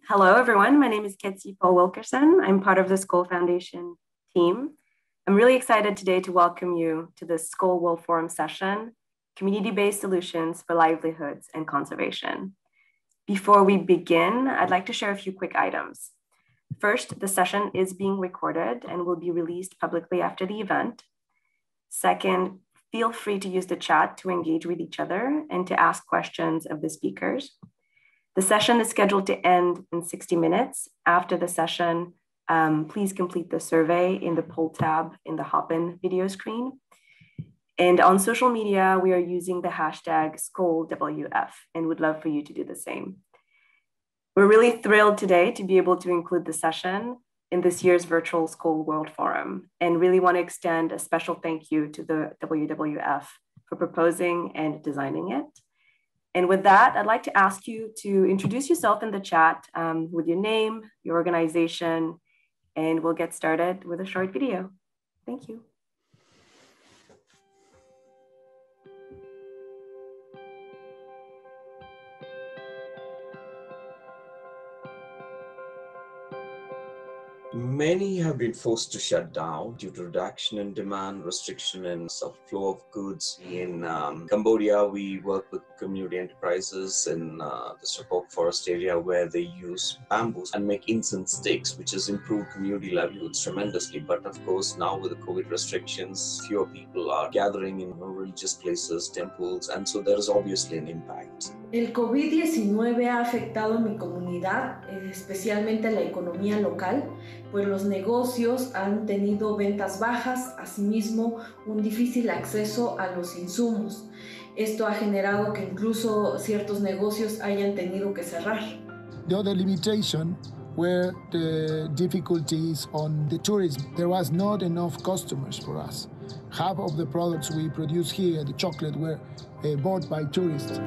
Hello, everyone. My name is Ketsi Paul Wilkerson. I'm part of the Skoll Foundation team. I'm really excited today to welcome you to the Skoll World Forum session, Community-Based Solutions for Livelihoods and Conservation. Before we begin, I'd like to share a few quick items. First, the session is being recorded and will be released publicly after the event. Second, feel free to use the chat to engage with each other and to ask questions of the speakers. The session is scheduled to end in 60 minutes. After the session, please complete the survey in the poll tab in the Hop-in video screen. And on social media, we are using the hashtag SkollWF and would love for you to do the same. We're really thrilled today to be able to include the session in this year's virtual Skoll World Forum and really want to extend a special thank you to the WWF for proposing and designing it. And with that, I'd like to ask you to introduce yourself in the chat with your name, your organization, and we'll get started with a short video. Thank you. Many have been forced to shut down due to reduction in demand, restriction in flow of goods. In Cambodia, we work with community enterprises in the Sopok forest area where they use bamboos and make incense sticks, which has improved community livelihoods tremendously. But of course, now with the COVID restrictions, fewer people are gathering in religious places, temples, and so there is obviously an impact. El COVID-19 ha afectado a mi comunidad, especialmente a la economía local, pues los negocios han tenido ventas bajas, asimismo un difícil acceso a los insumos. Esto ha generado que incluso ciertos negocios hayan tenido que cerrar. The other limitation were the difficulties on the tourism. There was not enough customers for us. Half of the products we produce here, the chocolate, were bought by tourists.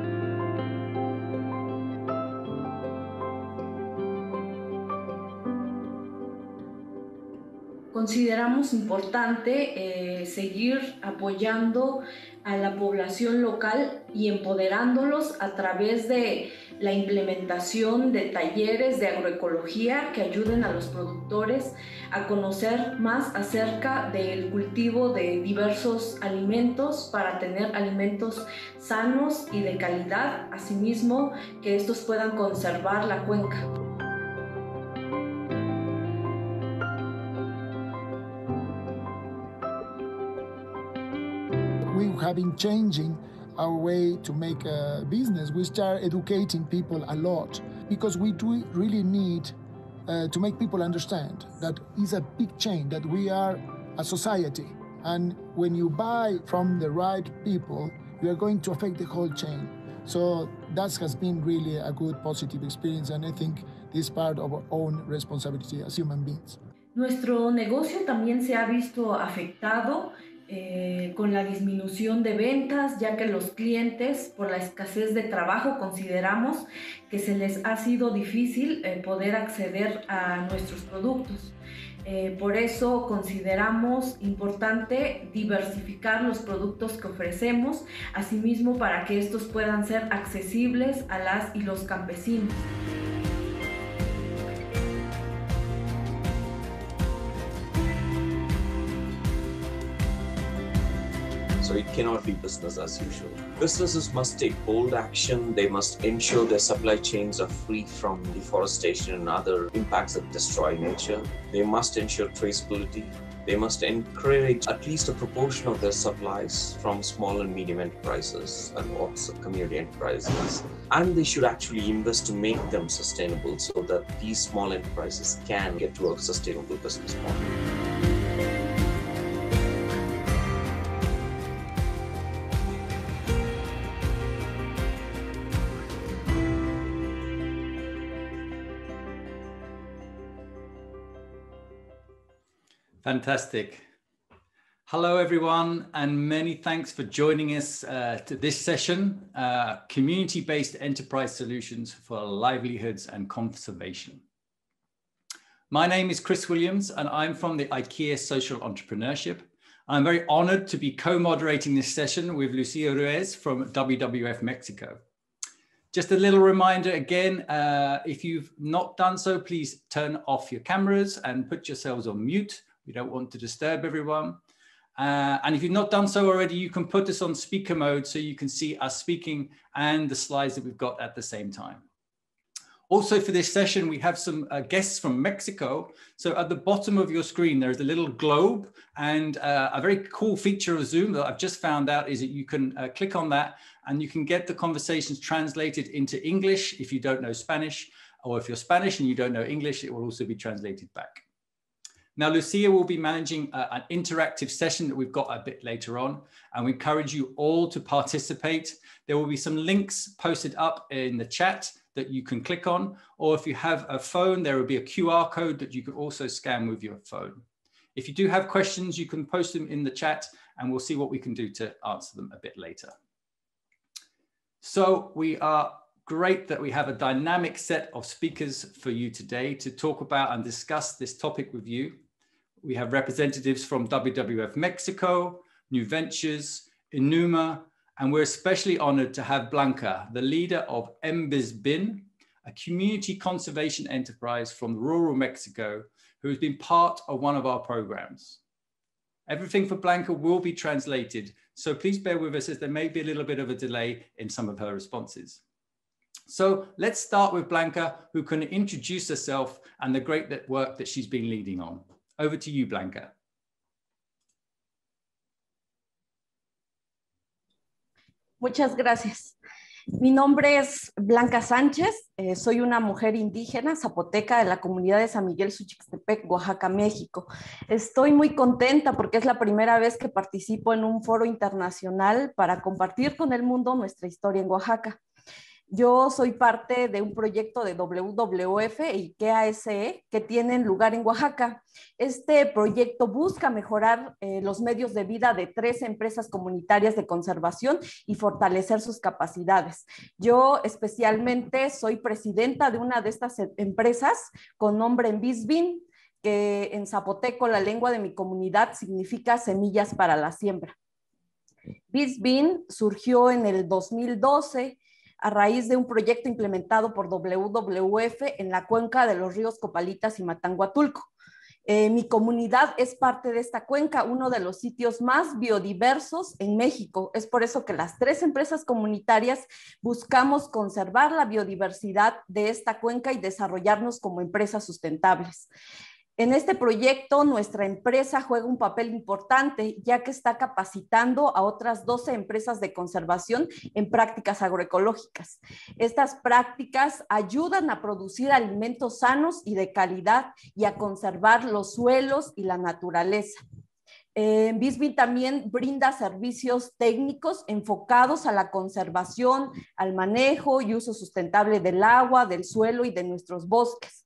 Consideramos importante seguir apoyando a la población local y empoderándolos a través de la implementación de talleres de agroecología que ayuden a los productores a conocer más acerca del cultivo de diversos alimentos para tener alimentos sanos y de calidad, asimismo que estos puedan conservar la cuenca. We have been changing our way to make a business. We start educating people a lot because we do really need to make people understand that it's a big change, that we are a society. And when you buy from the right people, you are going to affect the whole chain. So that has been really a good positive experience, and I think this is part of our own responsibility as human beings. Nuestro negocio también se ha visto afectado con la disminución de ventas, ya que los clientes, por la escasez de trabajo, consideramos que se les ha sido difícil poder acceder a nuestros productos. Por eso consideramos importante diversificar los productos que ofrecemos, asimismo para que estos puedan ser accesibles a las y los campesinos. So it cannot be business as usual. Businesses must take bold action. They must ensure their supply chains are free from deforestation and other impacts that destroy nature. They must ensure traceability. They must encourage at least a proportion of their supplies from small and medium enterprises and also community enterprises. And they should actually invest to make them sustainable so that these small enterprises can get to a sustainable business model. Fantastic. Hello, everyone, and many thanks for joining us to this session, Community-Based Enterprise Solutions for Livelihoods and Conservation. My name is Chris Williams, and I'm from the IKEA Social Entrepreneurship. I'm very honored to be co-moderating this session with Lucia Ruiz from WWF-Mexico. Just a little reminder again, if you've not done so, please turn off your cameras and put yourselves on mute. We don't want to disturb everyone. And if you've not done so already, you can put us on speaker mode so you can see us speaking and the slides that we've got at the same time. Also for this session, we have some guests from Mexico. So at the bottom of your screen, there's a little globe, and a very cool feature of Zoom that I've just found out is that you can click on that and you can get the conversations translated into English if you don't know Spanish, or if you're Spanish and you don't know English, it will also be translated back. Now, Lucia will be managing an interactive session that we've got a bit later on, and we encourage you all to participate. There will be some links posted up in the chat that you can click on, or if you have a phone, there will be a QR code that you can also scan with your phone. If you do have questions, you can post them in the chat and we'll see what we can do to answer them a bit later. So we are great that we have a dynamic set of speakers for you today to talk about and discuss this topic with you. We have representatives from WWF-Mexico, New Ventures, Enuma, and we're especially honored to have Blanca, the leader of MBizBin, a community conservation enterprise from rural Mexico, who has been part of one of our programs. Everything for Blanca will be translated, so please bear with us as there may be a little bit of a delay in some of her responses. So let's start with Blanca, who can introduce herself and the great work that she's been leading on. Over to you, Blanca. Muchas gracias. Mi nombre es Blanca Sánchez, soy una mujer indígena zapoteca de la comunidad de San Miguel Suchixtepec, Oaxaca, México. Estoy muy contenta porque es la primera vez que participo en un foro internacional para compartir con el mundo nuestra historia en Oaxaca. Yo soy parte de un proyecto de WWF e IKEA-SE que tienen lugar en Oaxaca. Este proyecto busca mejorar los medios de vida de 3 empresas comunitarias de conservación y fortalecer sus capacidades. Yo especialmente soy presidenta de una de estas empresas con nombre MBizBin, que en zapoteco, la lengua de mi comunidad, significa semillas para la siembra. MBizBin surgió en el 2012 a raíz de un proyecto implementado por WWF en la cuenca de los ríos Copalitas y Matanguatulco. Mi comunidad es parte de esta cuenca, uno de los sitios más biodiversos en México. Es por eso que las 3 empresas comunitarias buscamos conservar la biodiversidad de esta cuenca y desarrollarnos como empresas sustentables. En este proyecto, nuestra empresa juega un papel importante, ya que está capacitando a otras 12 empresas de conservación en prácticas agroecológicas. Estas prácticas ayudan a producir alimentos sanos y de calidad y a conservar los suelos y la naturaleza. MBizBin también brinda servicios técnicos enfocados a la conservación, al manejo y uso sustentable del agua, del suelo y de nuestros bosques.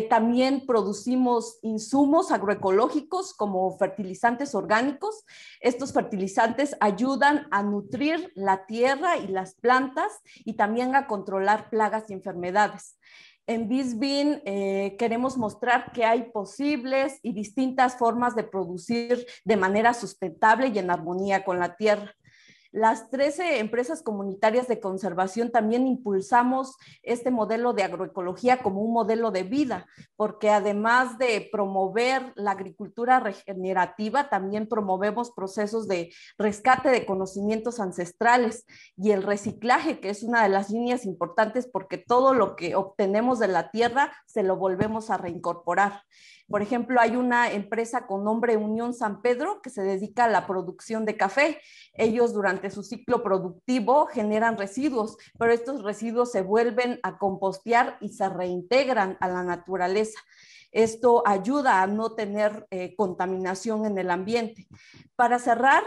También producimos insumos agroecológicos como fertilizantes orgánicos. Estos fertilizantes ayudan a nutrir la tierra y las plantas y también a controlar plagas y enfermedades. En MBizBin queremos mostrar que hay posibles y distintas formas de producir de manera sustentable y en armonía con la tierra. Las 13 empresas comunitarias de conservación también impulsamos este modelo de agroecología como un modelo de vida, porque además de promover la agricultura regenerativa, también promovemos procesos de rescate de conocimientos ancestrales y el reciclaje, que es una de las líneas importantes porque todo lo que obtenemos de la tierra se lo volvemos a reincorporar. Por ejemplo, hay una empresa con nombre Unión San Pedro que se dedica a la producción de café. Ellos durante su ciclo productivo generan residuos, pero estos residuos se vuelven a compostear y se reintegran a la naturaleza. Esto ayuda a no tener contaminación en el ambiente. Para cerrar,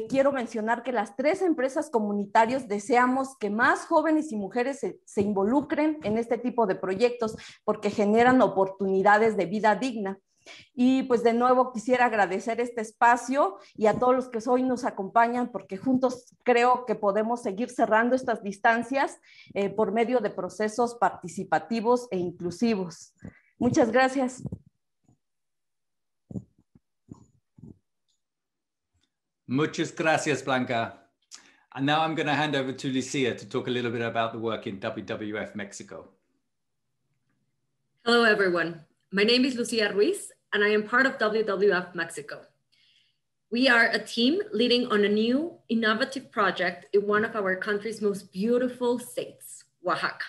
quiero mencionar que las 3 empresas comunitarias deseamos que más jóvenes y mujeres se involucren en este tipo de proyectos porque generan oportunidades de vida digna. Y pues de nuevo quisiera agradecer este espacio y a todos los que hoy nos acompañan porque juntos creo que podemos seguir cerrando estas distancias por medio de procesos participativos e inclusivos. Muchas gracias. Muchas gracias, Blanca. And now I'm going to hand over to Lucia to talk a little bit about the work in WWF-Mexico. Hello, everyone. My name is Lucia Ruiz, and I am part of WWF-Mexico. We are a team leading on a new innovative project in one of our country's most beautiful states, Oaxaca.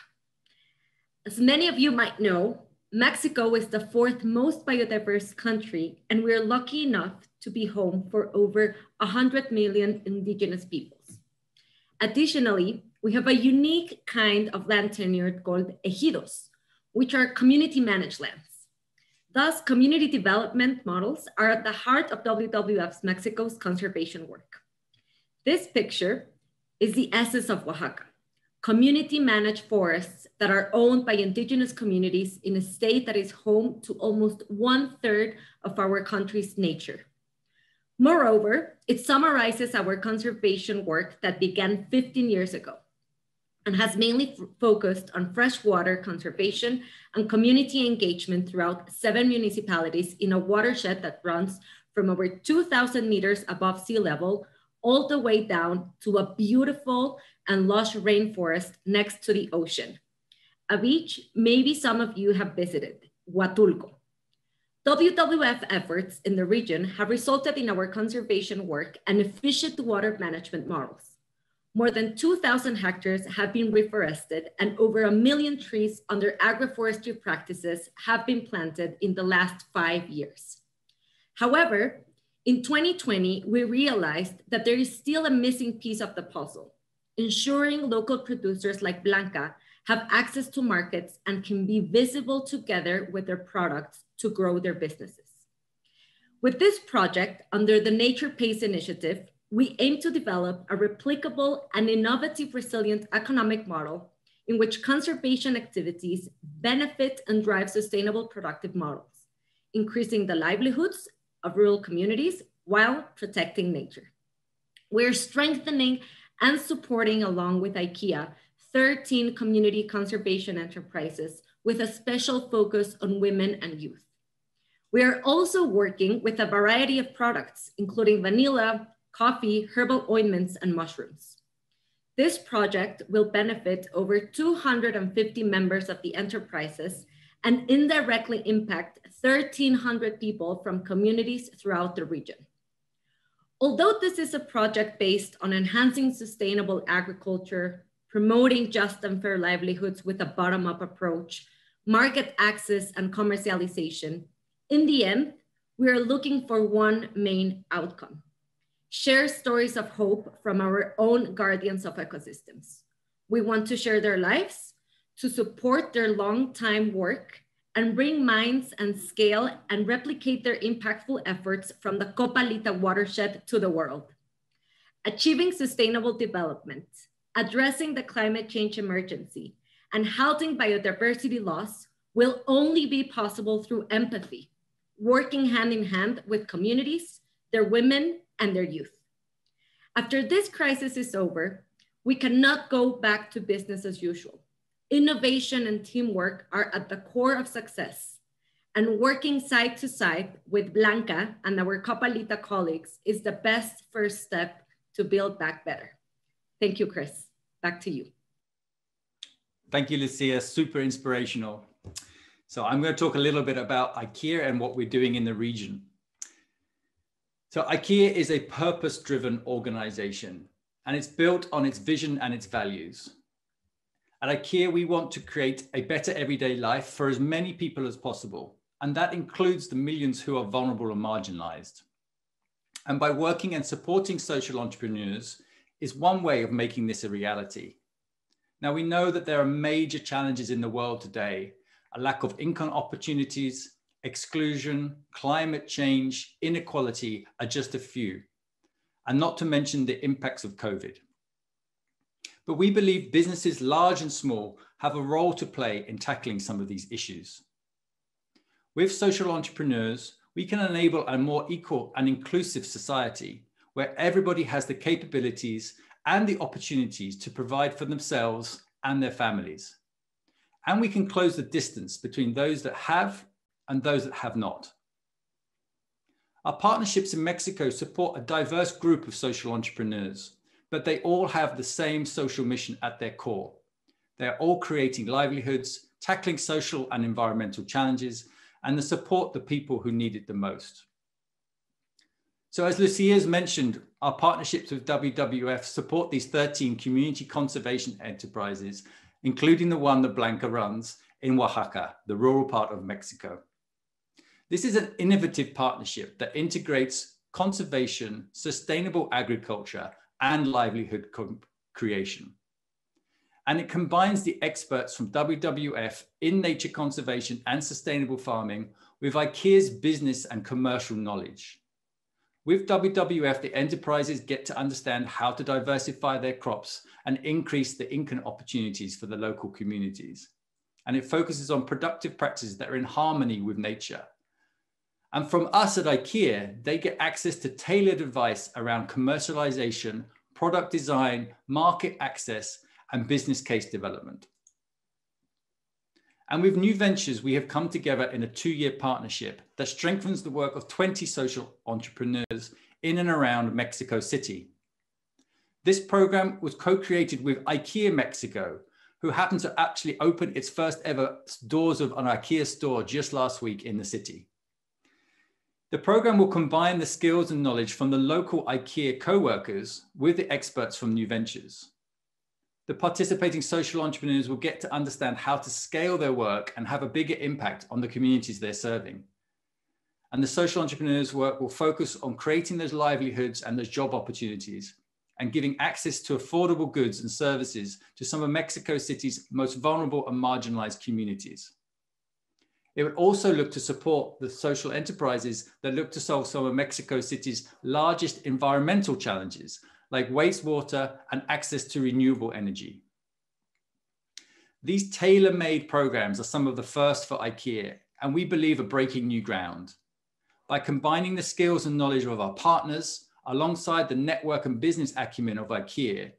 As many of you might know, Mexico is the fourth most biodiverse country, and we're lucky enough to be home for over 100 million indigenous peoples. Additionally, we have a unique kind of land tenure called ejidos, which are community managed lands. Thus, community development models are at the heart of WWF-Mexico's conservation work. This picture is the essence of Oaxaca, community managed forests that are owned by indigenous communities in a state that is home to almost 1/3 of our country's nature. Moreover, it summarizes our conservation work that began 15 years ago and has mainly focused on freshwater conservation and community engagement throughout 7 municipalities in a watershed that runs from over 2,000 meters above sea level all the way down to a beautiful and lush rainforest next to the ocean, a beach maybe some of you have visited, Huatulco. WWF efforts in the region have resulted in our conservation work and efficient water management models. More than 2,000 hectares have been reforested and over 1 million trees under agroforestry practices have been planted in the last 5 years. However, in 2020, we realized that there is still a missing piece of the puzzle, ensuring local producers like Blanca have access to markets and can be visible together with their products to grow their businesses. With this project, under the Nature Pays initiative, we aim to develop a replicable and innovative resilient economic model in which conservation activities benefit and drive sustainable productive models, increasing the livelihoods of rural communities while protecting nature. We're strengthening and supporting, along with IKEA, 13 community conservation enterprises with a special focus on women and youth. We are also working with a variety of products, including vanilla, coffee, herbal ointments, and mushrooms. This project will benefit over 250 members of the enterprises and indirectly impact 1,300 people from communities throughout the region. Although this is a project based on enhancing sustainable agriculture, promoting just and fair livelihoods with a bottom-up approach, market access, and commercialization, in the end, we are looking for one main outcome: share stories of hope from our own guardians of ecosystems. We want to share their lives, to support their long-time work, and bring minds and scale and replicate their impactful efforts from the Copalita watershed to the world. Achieving sustainable development, addressing the climate change emergency, and halting biodiversity loss will only be possible through empathy, working hand in hand with communities, their women, and their youth. After this crisis is over, we cannot go back to business as usual. Innovation and teamwork are at the core of success, and working side to side with Blanca and our Copalita colleagues is the best first step to build back better. Thank you, Chris. Back to you. Thank you, Lucia. Super inspirational. So I'm going to talk a little bit about IKEA and what we're doing in the region. So IKEA is a purpose-driven organization, and it's built on its vision and its values. At IKEA, we want to create a better everyday life for as many people as possible, and that includes the millions who are vulnerable and marginalized. And by working and supporting social entrepreneurs is one way of making this a reality. Now, we know that there are major challenges in the world today: a lack of income opportunities, exclusion, climate change, inequality are just a few, and not to mention the impacts of COVID. But we believe businesses large and small have a role to play in tackling some of these issues. With social entrepreneurs, we can enable a more equal and inclusive society where everybody has the capabilities and the opportunities to provide for themselves and their families. And we can close the distance between those that have and those that have not. Our partnerships in Mexico support a diverse group of social entrepreneurs, but they all have the same social mission at their core. They're all creating livelihoods, tackling social and environmental challenges, and to support the people who need it the most. So as Lucia has mentioned, our partnerships with WWF support these 13 community conservation enterprises, including the one that Blanca runs in Oaxaca, the rural part of Mexico. This is an innovative partnership that integrates conservation, sustainable agriculture, and livelihood creation. And it combines the experts from WWF in nature conservation and sustainable farming with IKEA's business and commercial knowledge. With WWF, the enterprises get to understand how to diversify their crops and increase the income opportunities for the local communities. And it focuses on productive practices that are in harmony with nature. And from us at IKEA, they get access to tailored advice around commercialization, product design, market access, and business case development. And with New Ventures, we have come together in a 2-year partnership that strengthens the work of 20 social entrepreneurs in and around Mexico City. This program was co-created with IKEA Mexico, who happened to actually open its first ever doors of an IKEA store just last week in the city. The program will combine the skills and knowledge from the local IKEA co-workers with the experts from New Ventures. The participating social entrepreneurs will get to understand how to scale their work and have a bigger impact on the communities they're serving. And the social entrepreneurs' work will focus on creating those livelihoods and those job opportunities and giving access to affordable goods and services to some of Mexico City's most vulnerable and marginalized communities. It would also look to support the social enterprises that look to solve some of Mexico City's largest environmental challenges, like wastewater and access to renewable energy. These tailor-made programs are some of the first for IKEA, and we believe are breaking new ground. By combining the skills and knowledge of our partners, alongside the network and business acumen of IKEA,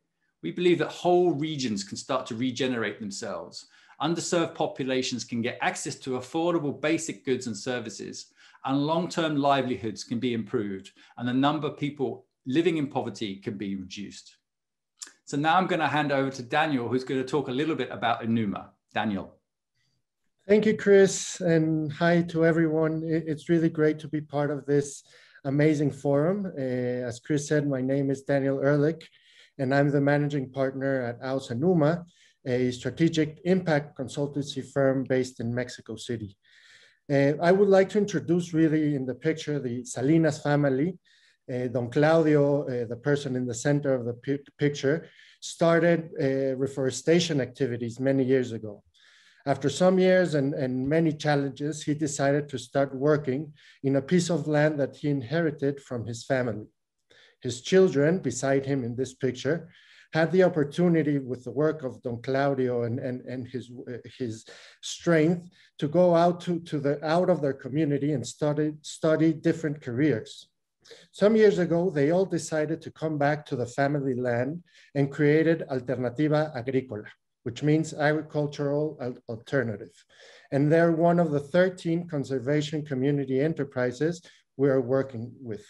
we believe that whole regions can start to regenerate themselves. Underserved populations can get access to affordable basic goods and services, and long-term livelihoods can be improved, and the number of people living in poverty can be reduced. So now I'm going to hand over to Daniel, who's going to talk a little bit about Enuma. Daniel. Thank you, Chris, and hi to everyone. It's really great to be part of this amazing forum. As Chris said, my name is Daniel Erlich, and I'm the managing partner at Enuma, a strategic impact consultancy firm based in Mexico City. I would like to introduce really in the picture the Salinas family. Don Claudio, the person in the center of the picture, started reforestation activities many years ago. After some years and many challenges, he decided to start working in a piece of land that he inherited from his family. His children, beside him in this picture, had the opportunity with the work of Don Claudio and his strength to go out out of their community and study different careers. Some years ago, they all decided to come back to the family land and created Alternativa Agrícola, which means agricultural alternative. And they're one of the 13 conservation community enterprises we are working with.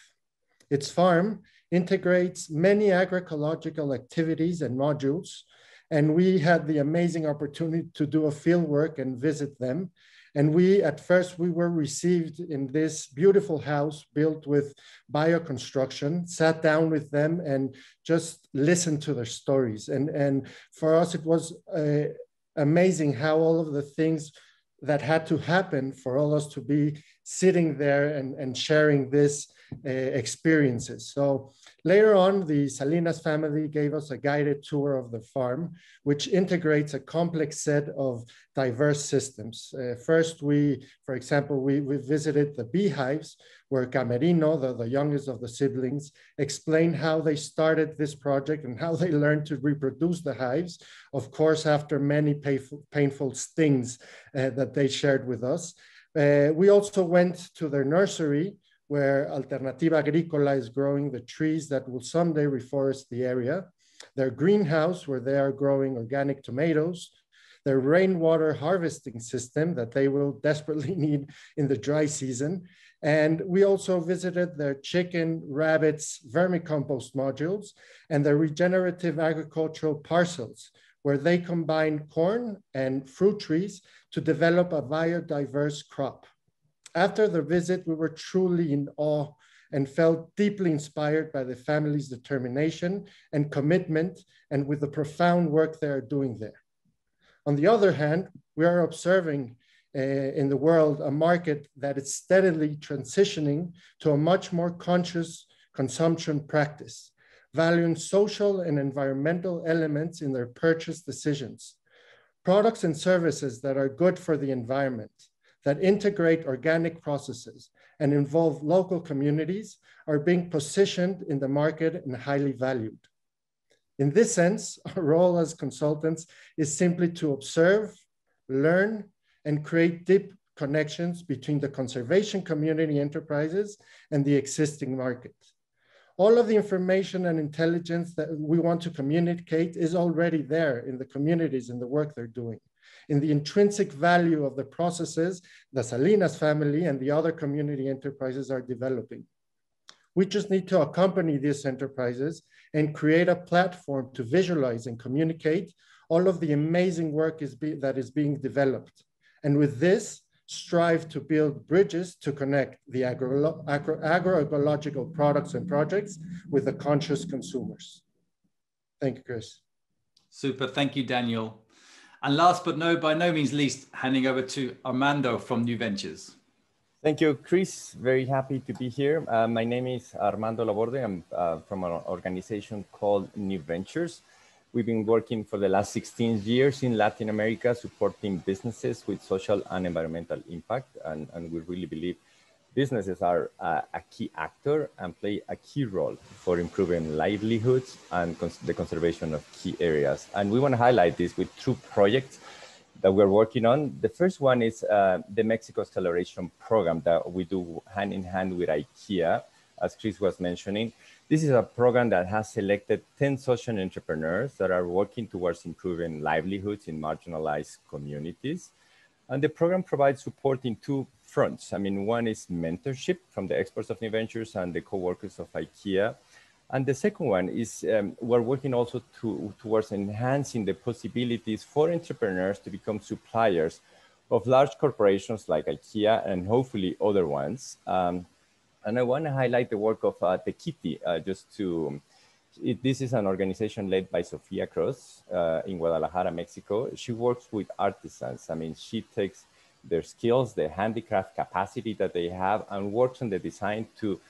Its farm integrates many agroecological activities and modules, and we had the amazing opportunity to do a field work and visit them. And at first we were received in this beautiful house built with bioconstruction, sat down with them and just listened to their stories. And for us, it was amazing how all of the things that had to happen for all us to be sitting there and sharing this experiences. So later on, the Salinas family gave us a guided tour of the farm, which integrates a complex set of diverse systems. First, for example, we visited the beehives where Camerino, the youngest of the siblings, explained how they started this project and how they learned to reproduce the hives, of course, after many painful stings that they shared with us. We also went to their nursery where Alternativa Agrícola is growing the trees that will someday reforest the area, their greenhouse where they are growing organic tomatoes, their rainwater harvesting system that they will desperately need in the dry season. And we also visited their chicken, rabbits, vermicompost modules, and their regenerative agricultural parcels, where they combine corn and fruit trees to develop a biodiverse crop. After the visit, we were truly in awe and felt deeply inspired by the family's determination and commitment, and with the profound work they are doing there. On the other hand, we are observing in the world a market that is steadily transitioning to a much more conscious consumption practice, valuing social and environmental elements in their purchase decisions. Products and services that are good for the environment, that integrate organic processes and involve local communities are being positioned in the market and highly valued. In this sense, our role as consultants is simply to observe, learn, and create deep connections between the conservation community enterprises and the existing market. All of the information and intelligence that we want to communicate is already there in the communities and the work they're doing, in the intrinsic value of the processes the Salinas family and the other community enterprises are developing. We just need to accompany these enterprises and create a platform to visualize and communicate all of the amazing work that is being developed. And with this, strive to build bridges to connect the agroecological products and projects with the conscious consumers. Thank you, Chris. Super, thank you, Daniel. And last but by no means least, handing over to Armando from New Ventures. Thank you, Chris. Very happy to be here. My name is Armando Larrivee. I'm from an organization called New Ventures. We've been working for the last 16 years in Latin America, supporting businesses with social and environmental impact. And we really believe businesses are a key actor and play a key role for improving livelihoods and the conservation of key areas. And we want to highlight this with 2 projects that we're working on. The first one is the Mexico Acceleration Program that we do hand in hand with IKEA, as Chris was mentioning. This is a program that has selected 10 social entrepreneurs that are working towards improving livelihoods in marginalized communities. And the program provides support in 2 fronts. I mean, one is mentorship from the experts of New Ventures and the co-workers of IKEA. And the second one is we're working also towards enhancing the possibilities for entrepreneurs to become suppliers of large corporations like IKEA and hopefully other ones. And I want to highlight the work of Tequiti, this is an organization led by Sofia Cruz in Guadalajara, Mexico. She works with artisans. I mean, she takes their skills, the handicraft capacity that they have, and works on the design to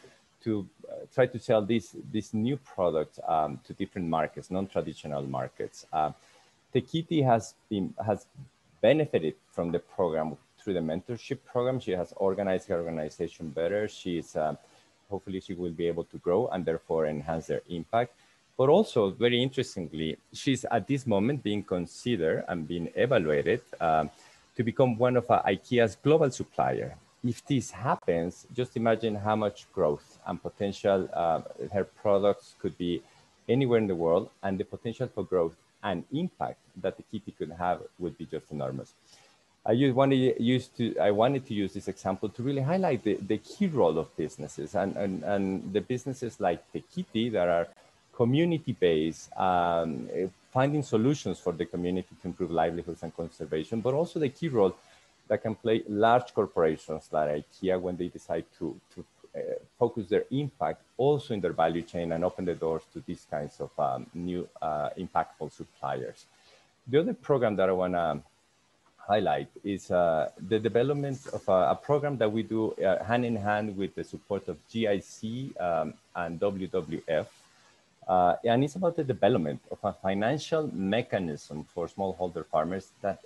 try to sell this new product to different markets, non-traditional markets. Tequiti has benefited from the program through the mentorship program. She has organized her organization better. She's hopefully she will be able to grow and therefore enhance their impact. But also, very interestingly, she's at this moment being considered and being evaluated to become one of IKEA's global supplier. If this happens, just imagine how much growth and potential her products could be anywhere in the world, and the potential for growth and impact that the Tequiti could have would be just enormous. I wanted to use this example to really highlight the key role of businesses and the businesses like Tequiti that are community-based, finding solutions for the community to improve livelihoods and conservation, but also the key role that can play large corporations like IKEA when they decide to focus their impact also in their value chain and open the doors to these kinds of new impactful suppliers. The other program that I want to highlight is the development of a program that we do hand in hand with the support of GIC and WWF. And it's about the development of a financial mechanism for smallholder farmers that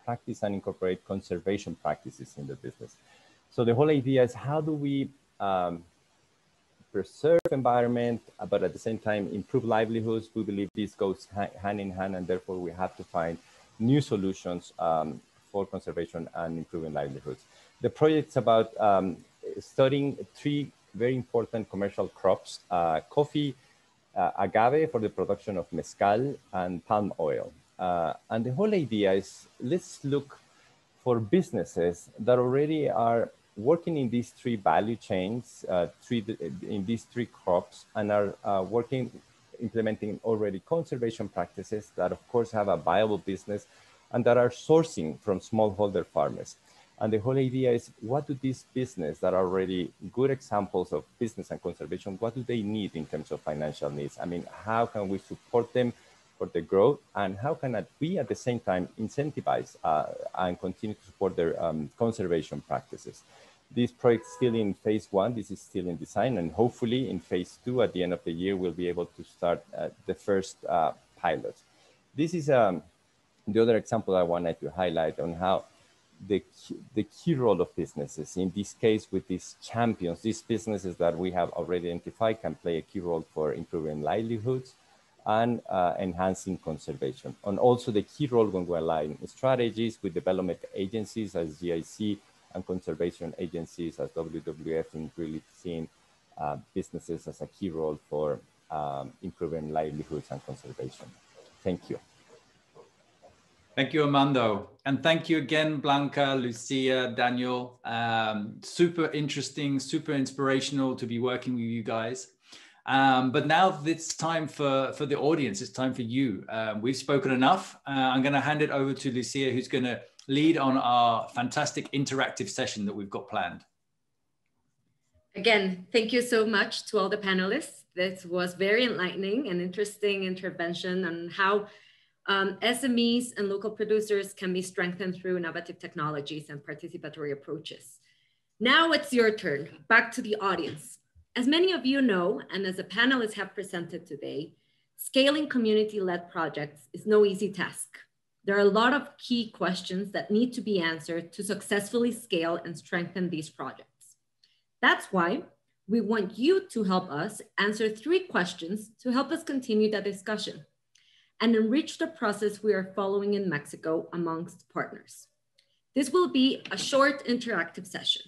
practice and incorporate conservation practices in the business. So the whole idea is how do we preserve environment, but at the same time improve livelihoods? We believe this goes hand in hand, and therefore we have to find new solutions for conservation and improving livelihoods. The project's about studying 3 very important commercial crops, coffee, agave for the production of mezcal, and palm oil. And the whole idea is, let's look for businesses that already are working in these three value chains, in these three crops, and are implementing already conservation practices that of course have a viable business and that are sourcing from smallholder farmers. And the whole idea is, what do these businesses that are already good examples of business and conservation, what do they need in terms of financial needs? I mean, how can we support them for the growth, and how can we at the same time incentivize and continue to support their conservation practices? This project is still in phase 1, this is still in design, and hopefully in phase 2 at the end of the year, we'll be able to start the first pilot. This is the other example I wanted to highlight on how the key role of businesses, in this case with these champions, these businesses that we have already identified, can play a key role for improving livelihoods and enhancing conservation. And also the key role when we align strategies with development agencies as GIC and conservation agencies as WWF, in really seeing businesses as a key role for improving livelihoods and conservation. Thank you. Thank you, Armando. And thank you again, Blanca, Lucia, Daniel. Super interesting, super inspirational to be working with you guys. But now it's time for the audience. It's time for you. We've spoken enough. I'm going to hand it over to Lucia, who's going to lead on our fantastic interactive session that we've got planned. Again, thank you so much to all the panelists. This was very enlightening and interesting intervention on how SMEs and local producers can be strengthened through innovative technologies and participatory approaches. Now it's your turn. Back to the audience. As many of you know, and as the panelists have presented today, scaling community-led projects is no easy task. There are a lot of key questions that need to be answered to successfully scale and strengthen these projects. That's why we want you to help us answer 3 questions to help us continue the discussion and enrich the process we are following in Mexico amongst partners. This will be a short interactive session.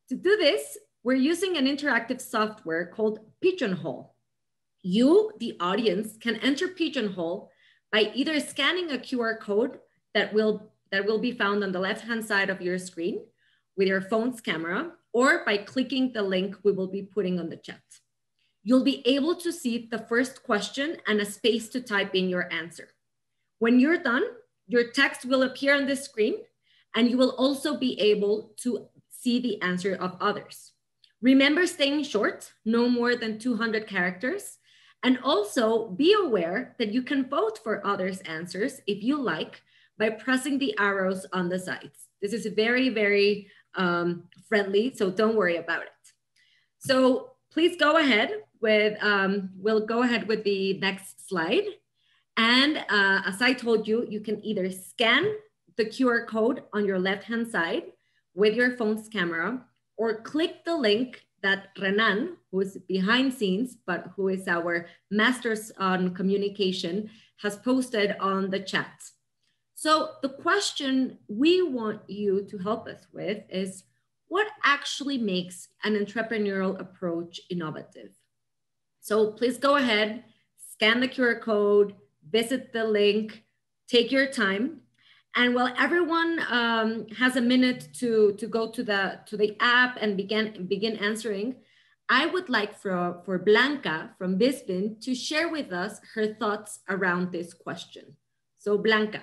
To do this, we're using an interactive software called Pigeonhole. You, the audience, can enter Pigeonhole by either scanning a QR code that will be found on the left-hand side of your screen with your phone's camera, or by clicking the link we will be putting on the chat. You'll be able to see the first question and a space to type in your answer. When you're done, your text will appear on the screen, and you will also be able to see the answer of others. Remember staying short, no more than 200 characters, and also be aware that you can vote for others' answers if you like by pressing the arrows on the sides. This is very, very friendly, so don't worry about it. So please go ahead with, we'll go ahead with the next slide. And as I told you, you can either scan the QR code on your left-hand side with your phone's camera, or click the link that Renan, who is behind scenes, but who is our masters on communication, has posted on the chat. So the question we want you to help us with is, what actually makes an entrepreneurial approach innovative? So please go ahead, scan the QR code, visit the link, take your time. And while everyone has a minute to go to the app and begin answering, I would like for Blanca from Bisbin to share with us her thoughts around this question. So Blanca,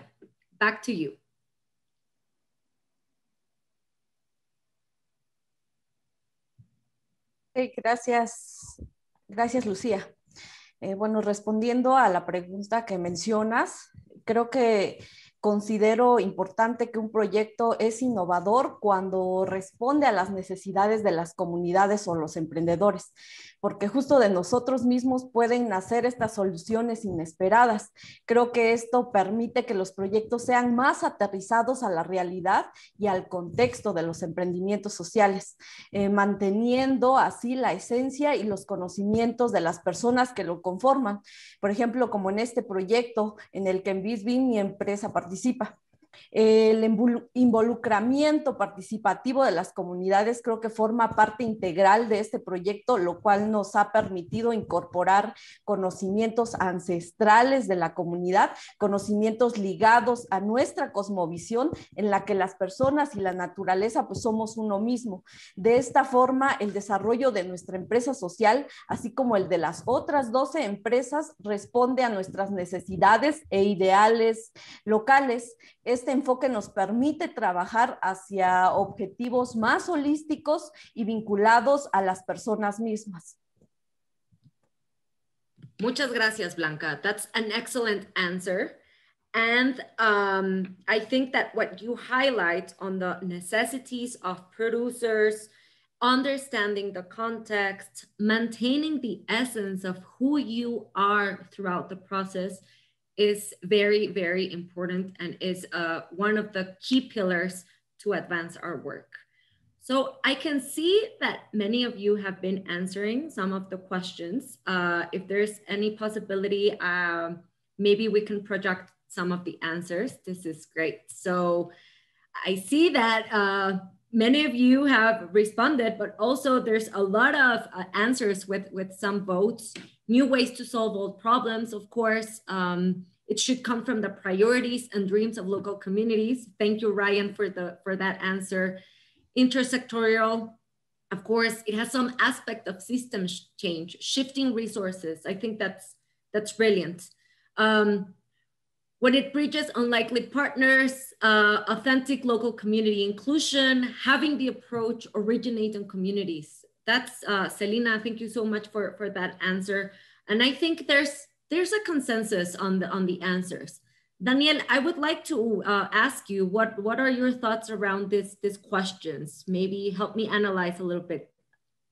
back to you. Gracias, Lucía. Bueno, respondiendo a la pregunta que mencionas, creo que considero importante que un proyecto es innovador cuando responde a las necesidades de las comunidades o los emprendedores, porque justo de nosotros mismos pueden nacer estas soluciones inesperadas. Creo que esto permite que los proyectos sean más aterrizados a la realidad y al contexto de los emprendimientos sociales, manteniendo así la esencia y los conocimientos de las personas que lo conforman. Por ejemplo, como en este proyecto en el que en Bisbin mi empresa participa. El involucramiento participativo de las comunidades creo que forma parte integral de este proyecto, lo cual nos ha permitido incorporar conocimientos ancestrales de la comunidad, conocimientos ligados a nuestra cosmovisión en la que las personas y la naturaleza pues somos uno mismo. De esta forma, el desarrollo de nuestra empresa social, así como el de las otras 12 empresas, responde a nuestras necesidades e ideales locales. Este enfoque nos permite trabajar hacia objetivos más holísticos y vinculados a las personas mismas. Muchas gracias, Blanca. That's an excellent answer. And I think that what you highlight on the necessities of producers, understanding the context, maintaining the essence of who you are throughout the process is very, very important and is one of the key pillars to advance our work. So I can see that many of you have been answering some of the questions. If there's any possibility, maybe we can project some of the answers. This is great. So I see that many of you have responded, but also there's a lot of answers with some votes. New ways to solve old problems, of course. It should come from the priorities and dreams of local communities. Thank you, Ryan, for that answer. Intersectorial, of course, it has some aspect of system change, shifting resources. I think that's brilliant. When it bridges unlikely partners, authentic local community inclusion, having the approach originate in communities. That's Selena, thank you so much for that answer. And I think there's a consensus on the answers. Daniel, I would like to ask you, what are your thoughts around these questions? Maybe help me analyze a little bit.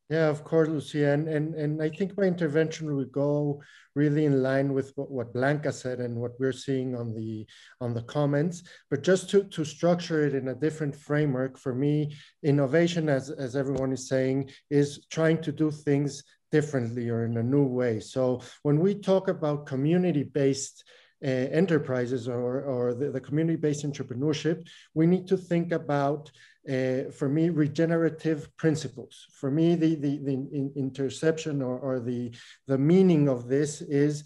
Yeah, of course, Lucia. And I think my intervention would go really in line with what Blanca said and what we're seeing on the comments. But just to structure it in a different framework, for me, innovation, as everyone is saying, is trying to do things differently or in a new way. So when we talk about community-based enterprises or the community-based entrepreneurship, we need to think about, for me, regenerative principles. For me, the interception or the meaning of this is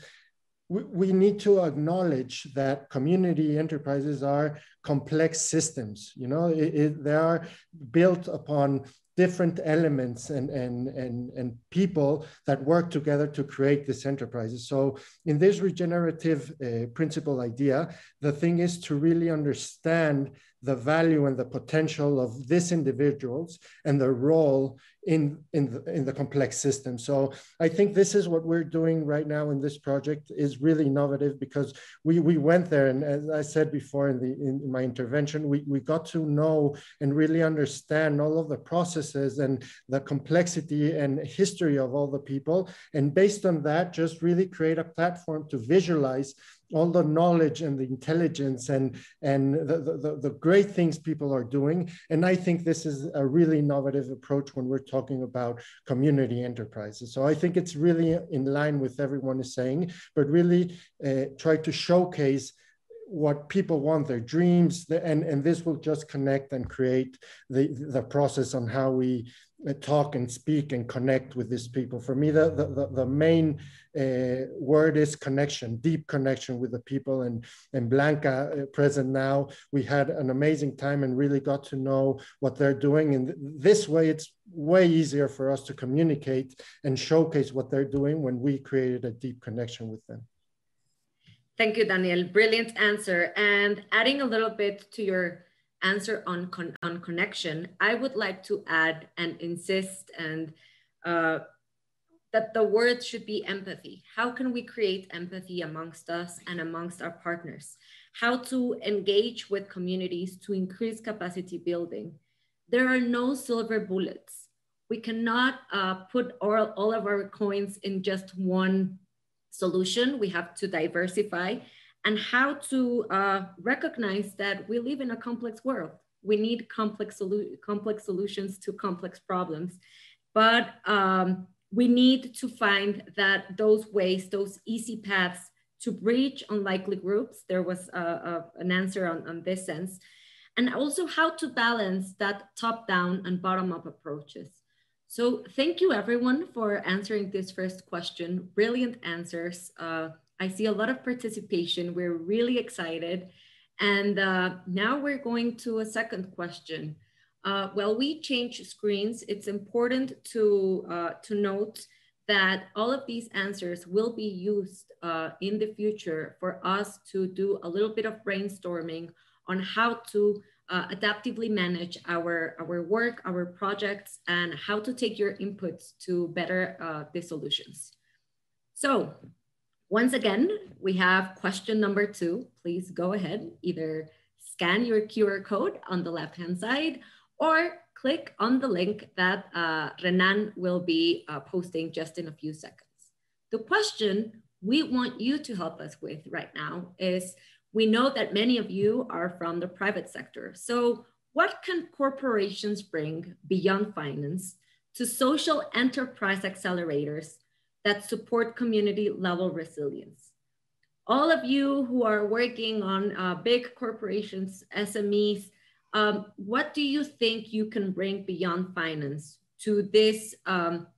we need to acknowledge that community enterprises are complex systems. You know, they are built upon different elements and people that work together to create these enterprises. So in this regenerative principle idea, the thing is to really understand the value and the potential of these individuals and their role in the complex system. So I think this is what we're doing right now in this project is really innovative because we went there, and as I said before in my intervention, we got to know and really understand all of the processes and the complexity and history of all the people. And based on that, just really create a platform to visualize all the knowledge and the intelligence and the great things people are doing. And I think this is a really innovative approach when we're talking about community enterprises. So I think it's really in line with everyone is saying, but really try to showcase what people want, their dreams, and this will just connect and create the process on how we talk and speak and connect with these people. For me, the main word is connection, deep connection with the people. And Blanca, present now, we had an amazing time and really got to know what they're doing. And this way, it's way easier for us to communicate and showcase what they're doing when we created a deep connection with them. Thank you, Daniel. Brilliant answer. And adding a little bit to your answer on connection, I would like to add and insist and that the word should be empathy. How can we create empathy amongst us and amongst our partners? How to engage with communities to increase capacity building. There are no silver bullets. We cannot put all of our coins in just one solution. We have to diversify, and how to recognize that we live in a complex world. We need complex solutions to complex problems, but we need to find that those ways, those easy paths to reach unlikely groups. There was an answer on this sense. And also how to balance that top-down and bottom-up approaches. So thank you everyone for answering this first question. Brilliant answers. I see a lot of participation. We're really excited. And now we're going to a second question. While we change screens, it's important to note that all of these answers will be used in the future for us to do a little bit of brainstorming on how to adaptively manage our work, our projects, and how to take your inputs to better the solutions. So once again, we have question number 2. Please go ahead, either scan your QR code on the left-hand side or click on the link that Renan will be posting just in a few seconds. The question we want you to help us with right now is, we know that many of you are from the private sector. So what can corporations bring beyond finance to social enterprise accelerators that support community level resilience? All of you who are working on big corporations, SMEs, what do you think you can bring beyond finance to this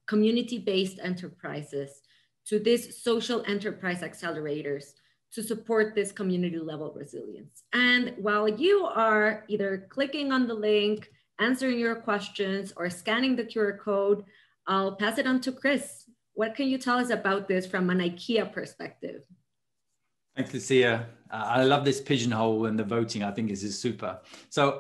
community-based enterprises, to this social enterprise accelerators, to support this community level resilience? And while you are either clicking on the link, answering your questions, or scanning the QR code, I'll pass it on to Chris. What can you tell us about this from an IKEA perspective? Thanks, Lucia. I love this pigeonhole and the voting. I think this is super. So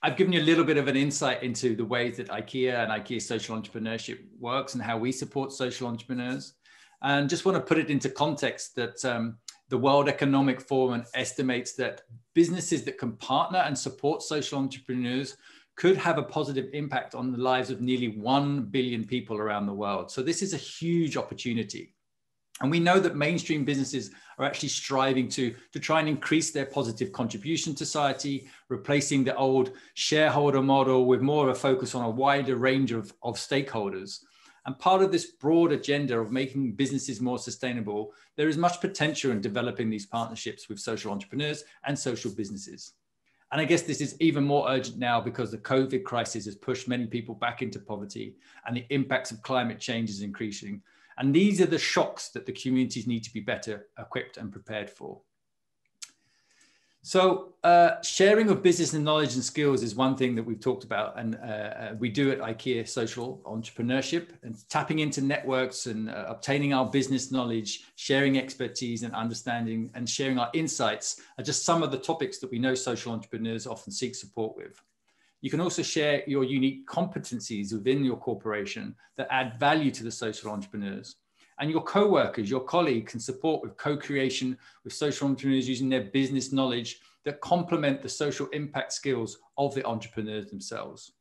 I've given you a little bit of an insight into the ways that IKEA and IKEA Social Entrepreneurship works and how we support social entrepreneurs. And just want to put it into context that the World Economic Forum estimates that businesses that can partner and support social entrepreneurs could have a positive impact on the lives of nearly 1 billion people around the world. So this is a huge opportunity. And we know that mainstream businesses are actually striving to try and increase their positive contribution to society, replacing the old shareholder model with more of a focus on a wider range of stakeholders. And part of this broad agenda of making businesses more sustainable, there is much potential in developing these partnerships with social entrepreneurs and social businesses. And I guess this is even more urgent now because the COVID crisis has pushed many people back into poverty and the impacts of climate change is increasing. And these are the shocks that the communities need to be better equipped and prepared for. So sharing of business and knowledge and skills is one thing that we've talked about, and we do at IKEA Social Entrepreneurship, and tapping into networks and obtaining our business knowledge, sharing expertise and understanding and sharing our insights are just some of the topics that we know social entrepreneurs often seek support with. You can also share your unique competencies within your corporation that add value to the social entrepreneurs. And your co-workers, your colleagues can support with co-creation with social entrepreneurs using their business knowledge that complement the social impact skills of the entrepreneurs themselves.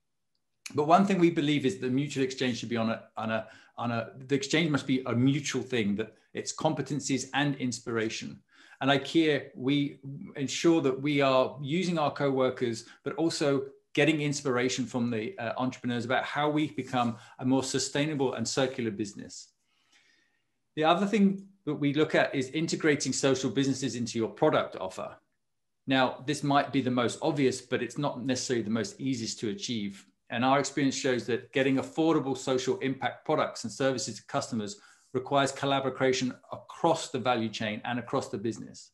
But one thing we believe is the mutual exchange should be the exchange must be a mutual thing, that it's competencies and inspiration. And IKEA, we ensure that we are using our co-workers, but also getting inspiration from the entrepreneurs about how we become a more sustainable and circular business. The other thing that we look at is integrating social businesses into your product offer. Now, this might be the most obvious, but it's not necessarily the most easiest to achieve. And our experience shows that getting affordable social impact products and services to customers requires collaboration across the value chain and across the business.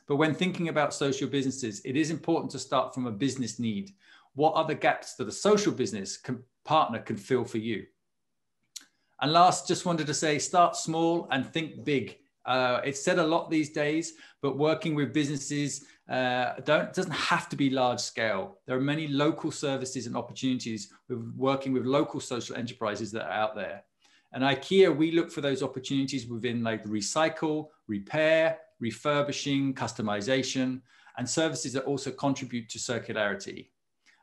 But when thinking about social businesses, it is important to start from a business need. What are the gaps that a social business partner can fill for you? And last, just wanted to say, start small and think big. It's said a lot these days, but working with businesses doesn't have to be large scale. There are many local services and opportunities with working with local social enterprises that are out there. And IKEA, we look for those opportunities within like recycle, repair, refurbishing, customization, and services that also contribute to circularity.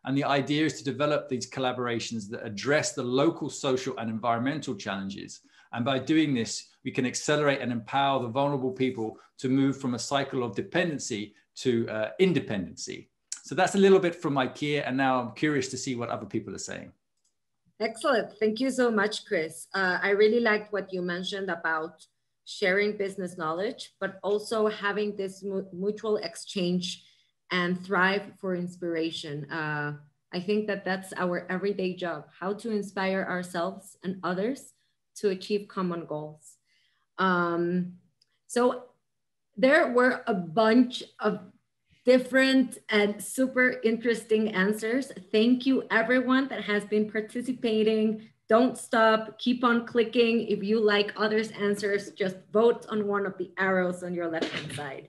And the idea is to develop these collaborations that address the local social and environmental challenges. And by doing this, we can accelerate and empower the vulnerable people to move from a cycle of dependency to independency. So that's a little bit from IKEA. And now I'm curious to see what other people are saying. Excellent. Thank you so much, Chris. I really liked what you mentioned about sharing business knowledge, but also having this mutual exchange and thrive for inspiration. I think that that's our everyday job, how to inspire ourselves and others to achieve common goals. So there were a bunch of different and super interesting answers. Thank you everyone that has been participating. Don't stop, keep on clicking. If you like others' answers, just vote on one of the arrows on your left-hand side.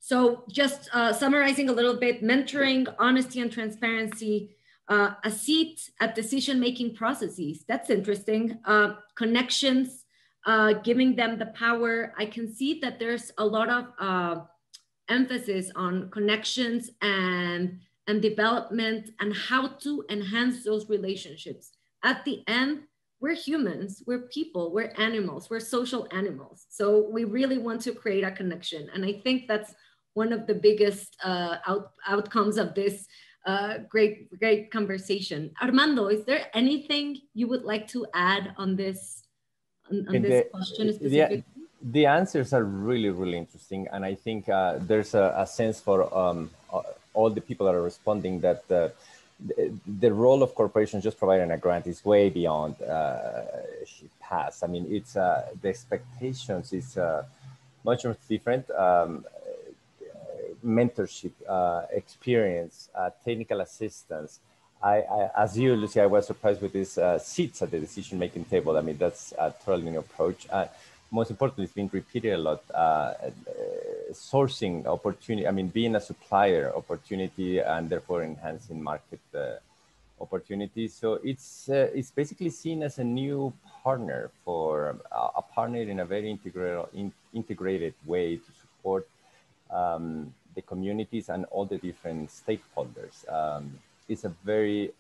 So just summarizing a little bit, mentoring, honesty and transparency, a seat at decision-making processes. That's interesting. Connections, giving them the power. I can see that there's a lot of emphasis on connections and development and how to enhance those relationships. At the end, we're humans, we're people, we're animals, we're social animals. So we really want to create a connection. And I think that's one of the biggest outcomes of this great conversation. Armando, is there anything you would like to add on this, this question specifically? The answers are really, really interesting. And I think there's a sense for all the people that are responding that the role of corporations just providing a grant is way beyond past. I mean, it's the expectations is much more different. Mentorship, experience, technical assistance. As you, Lucia, I was surprised with these seats at the decision-making table. I mean, that's a totally new approach. Most importantly, it's been repeated a lot. Sourcing opportunity, I mean, being a supplier opportunity and therefore enhancing market opportunities. So it's basically seen as a new partner for a partner in a very integrated way to support the communities and all the different stakeholders. It's a very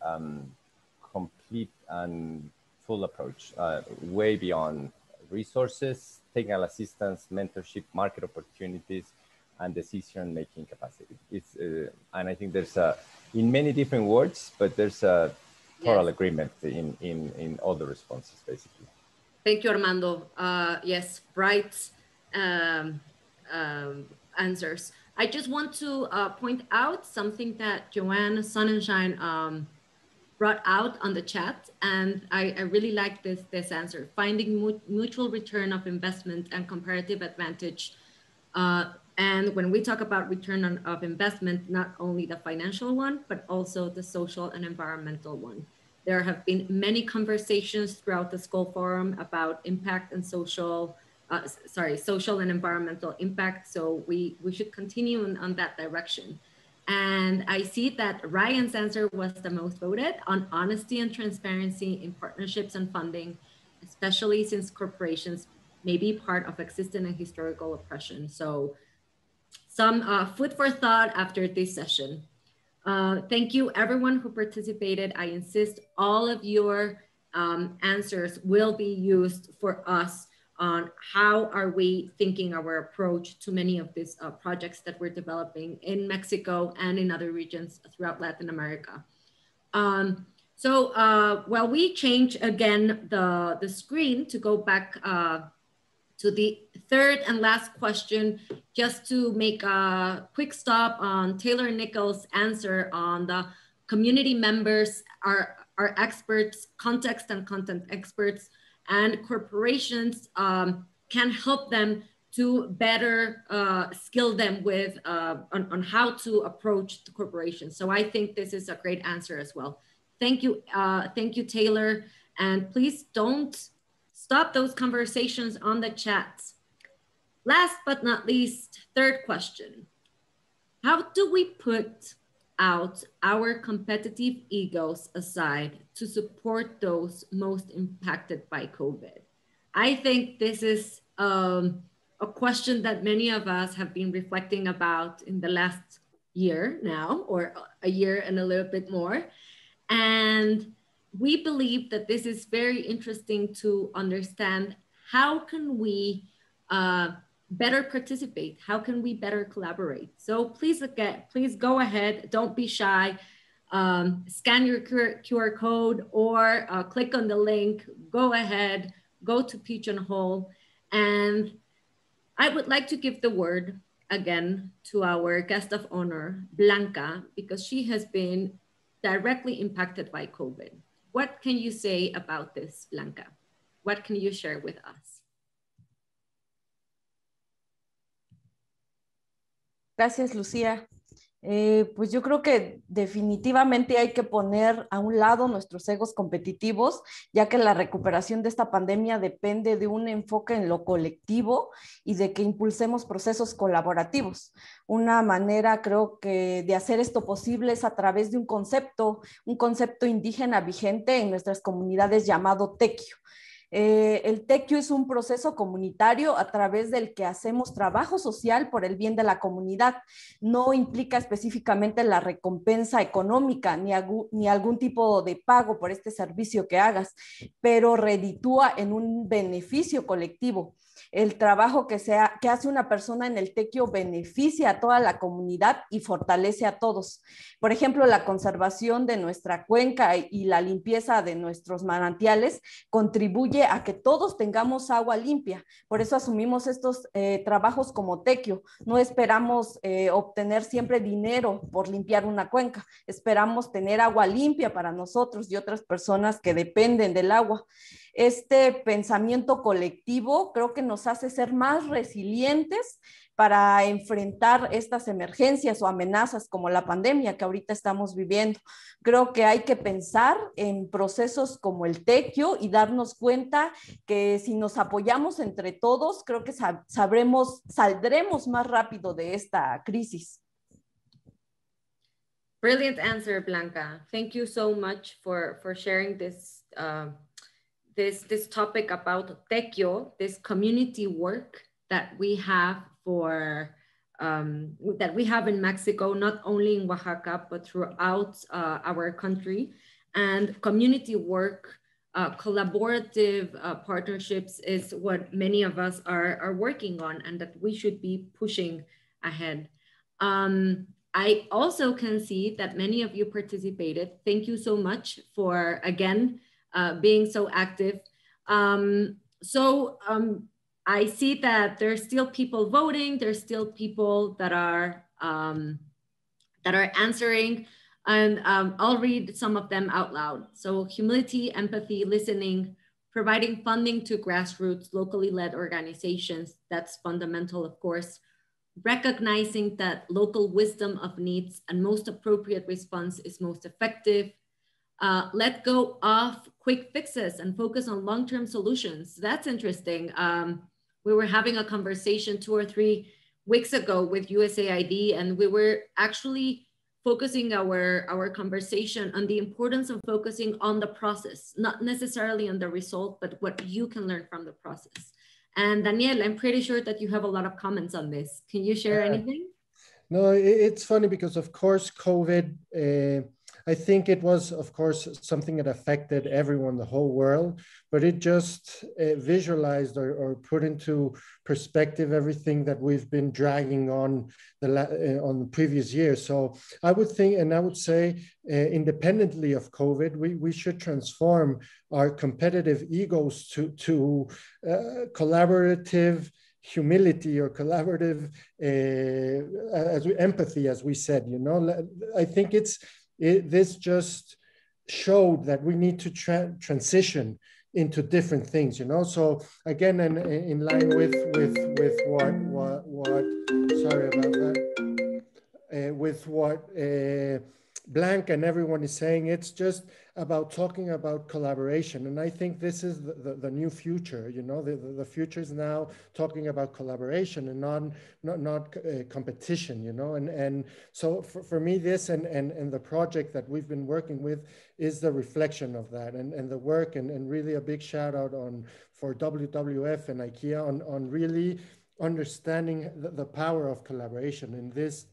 complete and full approach, way beyond resources, technical assistance, mentorship, market opportunities, and decision-making capacity. It's and I think there's in many different words, but there's a total agreement in all the responses, basically. Thank you, Armando. Yes, bright answers. I just want to point out something that Joanne Sonnenschein brought out on the chat, and I really like this answer. Finding mutual return of investment and comparative advantage. And when we talk about return of investment, not only the financial one, but also the social and environmental one. There have been many conversations throughout the Skoll Forum about impact and social and environmental impact. So we should continue on that direction. And I see that Ryan's answer was the most voted on honesty and transparency in partnerships and funding, especially since corporations may be part of existing and historical oppression. So some food for thought after this session. Thank you everyone who participated. I insist all of your answers will be used for us on how are we thinking our approach to many of these projects that we're developing in Mexico and in other regions throughout Latin America. So while we change again the screen to go back to the third and last question, just to make a quick stop on Taylor Nichols' answer on the community members are experts, context and content experts, and corporations can help them to better skill them with on how to approach the corporation. So I think this is a great answer as well. Thank you, Taylor. And please don't stop those conversations on the chat. Last but not least, third question. How do we put out our competitive egos aside to support those most impacted by COVID? I think this is a question that many of us have been reflecting about in the last year now, or a year and a little bit more. And we believe that this is very interesting to understand how can we better participate? How can we better collaborate? So please go ahead, don't be shy. Scan your QR code or click on the link, go ahead, go to Pigeonhole And I would like to give the word again to our guest of honor, Blanca, because she has been directly impacted by COVID. What can you say about this, Blanca? What can you share with us? Gracias, Lucía. Pues yo creo que definitivamente hay que poner a un lado nuestros egos competitivos, ya que la recuperación de esta pandemia depende de un enfoque en lo colectivo y de que impulsemos procesos colaborativos. Una manera, creo que, de hacer esto posible es a través de un concepto indígena vigente en nuestras comunidades llamado tequio. El tequio es un proceso comunitario a través del que hacemos trabajo social por el bien de la comunidad. No implica específicamente la recompensa económica ni algún tipo de pago por este servicio que hagas, pero reditúa en un beneficio colectivo. El trabajo que hace una persona en el tequio beneficia a toda la comunidad y fortalece a todos. Por ejemplo, la conservación de nuestra cuenca y la limpieza de nuestros manantiales contribuye a que todos tengamos agua limpia. Por eso asumimos estos trabajos como tequio. No esperamos obtener siempre dinero por limpiar una cuenca. Esperamos tener agua limpia para nosotros y otras personas que dependen del agua. Este pensamiento colectivo creo que nos hace ser más resilientes para enfrentar estas emergencias o amenazas como la pandemia que ahorita estamos viviendo. Creo que hay que pensar en procesos como el tequio y darnos cuenta que si nos apoyamos entre todos, creo que saldremos más rápido de esta crisis. Brilliant answer, Blanca. Thank you so much for sharing this this topic about tequio, this community work that we have that we have in Mexico, not only in Oaxaca, but throughout our country. And community work, collaborative partnerships is what many of us are working on and that we should be pushing ahead. I also can see that many of you participated. Thank you so much for, again, being so active. I see that there's still people voting. There's still people that are answering, and I'll read some of them out loud. So humility, empathy, listening, providing funding to grassroots, locally led organizations. That's fundamental, of course. Recognizing that local wisdom of needs and most appropriate response is most effective. Let go of quick fixes and focus on long-term solutions. That's interesting. We were having a conversation 2 or 3 weeks ago with USAID, and we were actually focusing our conversation on the importance of focusing on the process, not necessarily on the result, but what you can learn from the process. And Daniel, I'm pretty sure that you have a lot of comments on this. Can you share anything? No, it's funny because, of course, COVID, I think it was, of course, something that affected everyone, the whole world, but it just visualized or put into perspective everything that we've been dragging on the previous years. So I would think, and I would say, independently of COVID, we should transform our competitive egos to collaborative humility or collaborative empathy, as we said. You know, I think this just showed that we need to transition into different things, you know. So again, in line with what sorry about that, with what Blanca and everyone is saying, it's just about talking about collaboration. And I think this is the new future, you know. The future is now talking about collaboration and not competition, you know. And so for me, this and the project that we've been working with is the reflection of that and the work, and really a big shout out for WWF and IKEA on really understanding the power of collaboration in this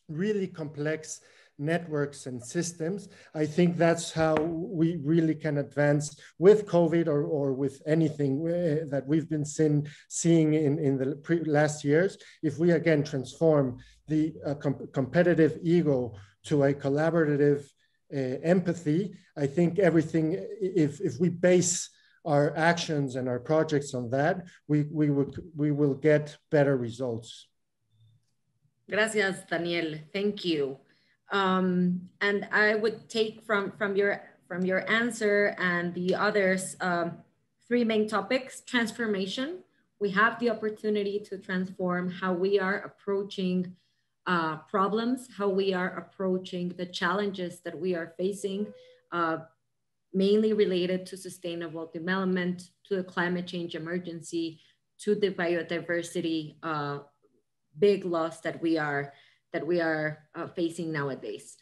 really complex networks and systems. I think that's how we really can advance with COVID or with anything that we've been seeing in the last years. If we again transform the competitive ego to a collaborative empathy, I think everything, if we base our actions and our projects on that, we will get better results. Gracias, Daniel. Thank you. And I would take from your answer and the others, three main topics: transformation. We have the opportunity to transform how we are approaching problems, how we are approaching the challenges that we are facing, mainly related to sustainable development, to the climate change emergency, to the biodiversity big loss that we are facing nowadays.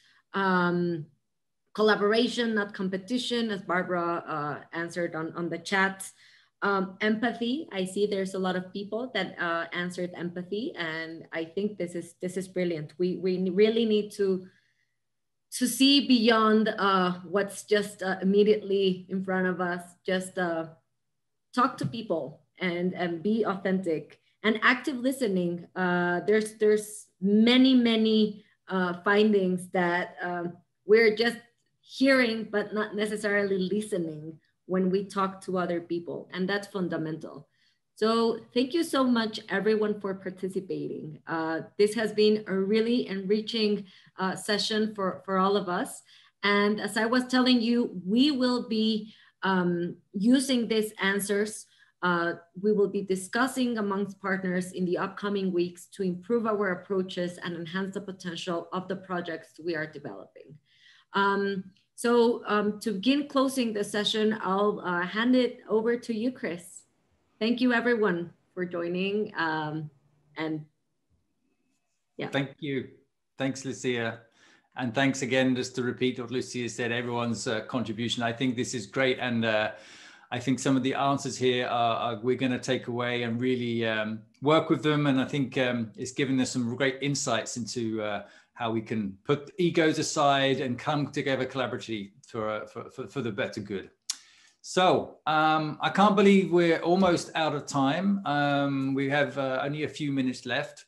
Collaboration, not competition, as Barbara answered on the chat. Empathy, I see there's a lot of people that answered empathy, and I think this is brilliant. We really need to see beyond what's just immediately in front of us. Just talk to people and be authentic. And active listening, there's many findings that we're just hearing but not necessarily listening when we talk to other people, and that's fundamental. So thank you so much, everyone, for participating. This has been a really enriching session for all of us. And as I was telling you, we will be using these answers. We will be discussing amongst partners in the upcoming weeks to improve our approaches and enhance the potential of the projects we are developing. To begin closing the session, I'll hand it over to you, Chris. Thank you, everyone, for joining. And yeah. Thank you. Thanks, Lucia. And thanks again, just to repeat what Lucia said, everyone's contribution. I think this is great. And I think some of the answers here we're going to take away and really work with them. And I think it's given us some great insights into how we can put egos aside and come together collaboratively for the better good. So I can't believe we're almost out of time. We have only a few minutes left.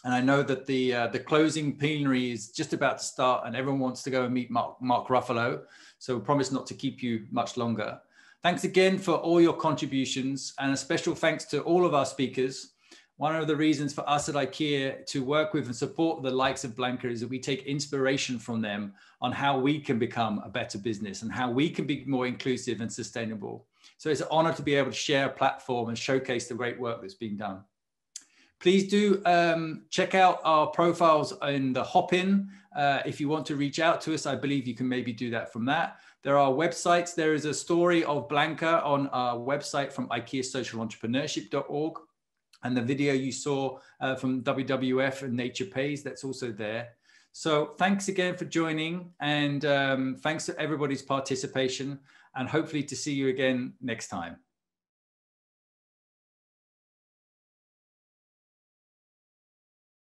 And I know that the closing plenary is just about to start and everyone wants to go and meet Mark Ruffalo. So we promise not to keep you much longer. Thanks again for all your contributions, and a special thanks to all of our speakers. One of the reasons for us at IKEA to work with and support the likes of Blanca is that we take inspiration from them on how we can become a better business and how we can be more inclusive and sustainable. So it's an honor to be able to share a platform and showcase the great work that's being done. Please do check out our profiles in the Hop-In. If you want to reach out to us, I believe you can maybe do that from that. There are websites. There is a story of Blanca on our website from IKEA Social Entrepreneurship.org. And the video you saw from WWF and Nature Pays, that's also there. So thanks again for joining, and thanks to everybody's participation, and hopefully to see you again next time.